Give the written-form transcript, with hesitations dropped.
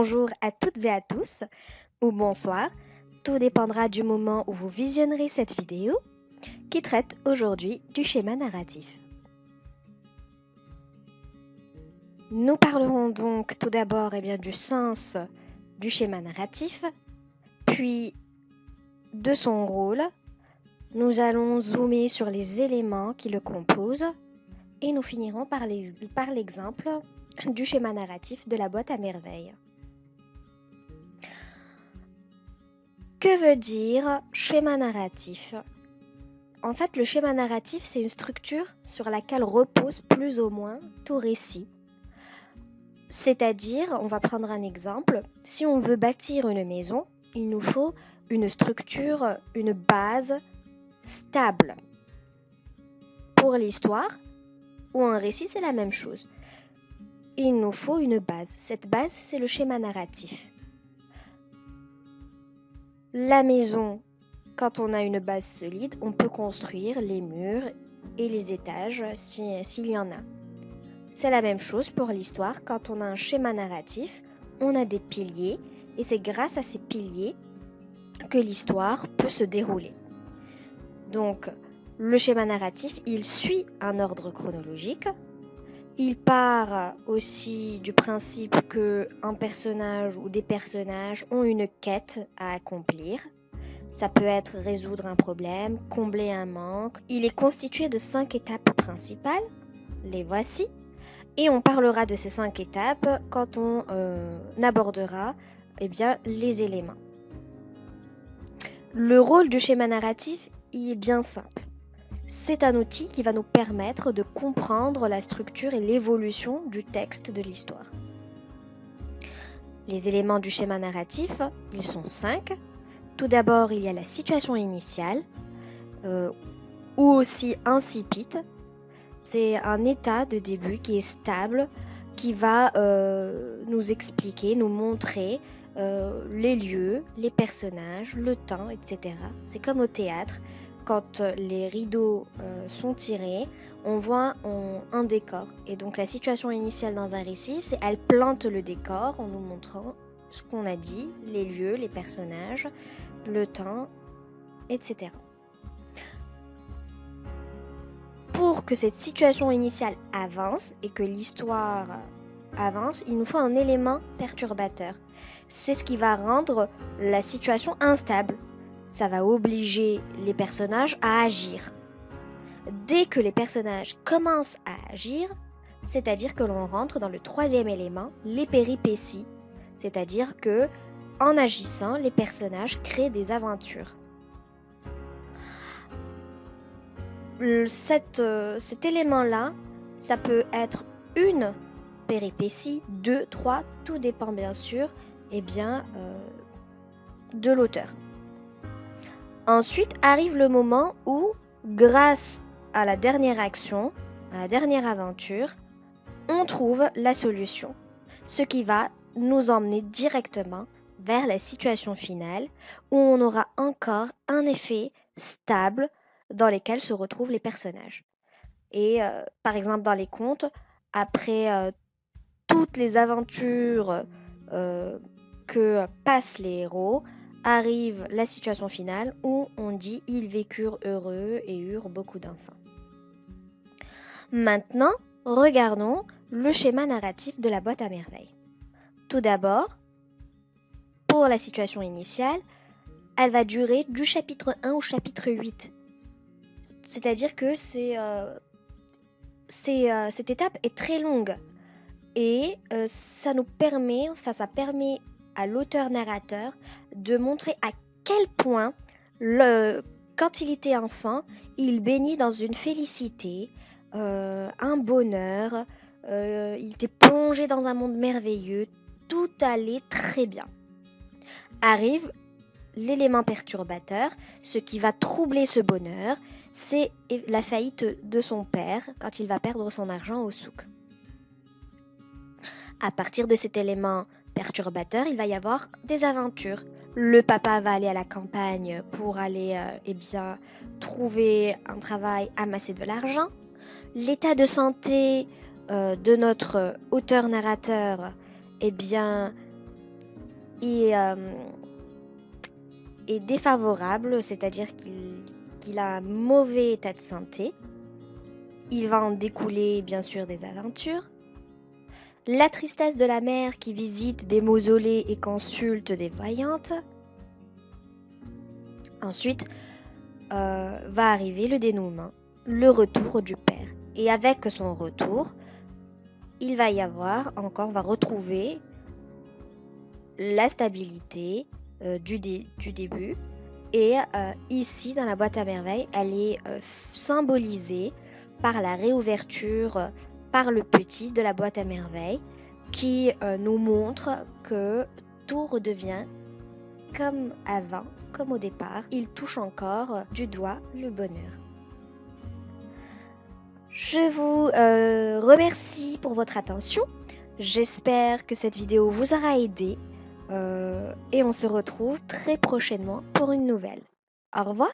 Bonjour à toutes et à tous, ou bonsoir, tout dépendra du moment où vous visionnerez cette vidéo, qui traite aujourd'hui du schéma narratif. Nous parlerons donc tout d'abord du sens du schéma narratif, puis de son rôle. Nous allons zoomer sur les éléments qui le composent et nous finirons par l'exemple du schéma narratif de la boîte à merveilles. Que veut dire schéma narratif ? En fait, le schéma narratif, c'est une structure sur laquelle repose plus ou moins tout récit. C'est-à-dire, on va prendre un exemple, si on veut bâtir une maison, il nous faut une structure, une base stable. Pour l'histoire ou un récit, c'est la même chose. Il nous faut une base. Cette base, c'est le schéma narratif. La maison, quand on a une base solide, on peut construire les murs et les étages s'il y en a. C'est la même chose pour l'histoire. Quand on a un schéma narratif, on a des piliers et c'est grâce à ces piliers que l'histoire peut se dérouler. Donc, le schéma narratif, il suit un ordre chronologique. Il part aussi du principe qu'un personnage ou des personnages ont une quête à accomplir. Ça peut être résoudre un problème, combler un manque. Il est constitué de 5 étapes principales. Les voici. Et on parlera de ces 5 étapes quand on abordera les éléments. Le rôle du schéma narratif, il est bien simple. C'est un outil qui va nous permettre de comprendre la structure et l'évolution du texte de l'histoire. Les éléments du schéma narratif, ils sont 5. Tout d'abord, il y a la situation initiale, ou aussi incipit. C'est un état de début qui est stable, qui va nous expliquer, nous montrer les lieux, les personnages, le temps, etc. C'est comme au théâtre. Quand les rideaux sont tirés, on voit un décor. Et donc la situation initiale dans un récit, c'est elle plante le décor en nous montrant ce qu'on a dit, les lieux, les personnages, le temps, etc. Pour que cette situation initiale avance et que l'histoire avance, il nous faut un élément perturbateur. C'est ce qui va rendre la situation instable. Ça va obliger les personnages à agir. Dès que les personnages commencent à agir, c'est-à-dire que l'on rentre dans le 3e élément, les péripéties. C'est-à-dire que, en agissant, les personnages créent des aventures. Cet élément-là, ça peut être une péripétie, 2, 3, tout dépend bien sûr de l'auteur. Ensuite arrive le moment où, grâce à la dernière action, à la dernière aventure, on trouve la solution, ce qui va nous emmener directement vers la situation finale, où on aura encore un effet stable dans lesquels se retrouvent les personnages. Et par exemple dans les contes, après toutes les aventures que passent les héros, arrive la situation finale où on dit « ils vécurent heureux et eurent beaucoup d'enfants ». Maintenant, regardons le schéma narratif de la boîte à merveilles. Tout d'abord, pour la situation initiale, elle va durer du chapitre 1 au chapitre 8. C'est-à-dire que cette étape est très longue et ça permet à l'auteur-narrateur de montrer à quel point, quand il était enfant, il baignait dans une félicité, un bonheur, il était plongé dans un monde merveilleux, tout allait très bien. Arrive l'élément perturbateur, ce qui va troubler ce bonheur, c'est la faillite de son père quand il va perdre son argent au souk. À partir de cet élément perturbateur, il va y avoir des aventures. Le papa va aller à la campagne pour aller trouver un travail, amasser de l'argent. L'état de santé de notre auteur-narrateur est défavorable, c'est-à-dire qu'il a un mauvais état de santé. Il va en découler bien sûr des aventures. La tristesse de la mère qui visite des mausolées et consulte des voyantes. Ensuite, va arriver le dénouement, le retour du père. Et avec son retour, il va y avoir va retrouver la stabilité du début. Et ici, dans la boîte à merveilles, elle est symbolisée par la réouverture par le petit de la boîte à merveilles qui nous montre que tout redevient comme avant, comme au départ. Il touche encore du doigt le bonheur. Je vous remercie pour votre attention. J'espère que cette vidéo vous aura aidé et on se retrouve très prochainement pour une nouvelle. Au revoir.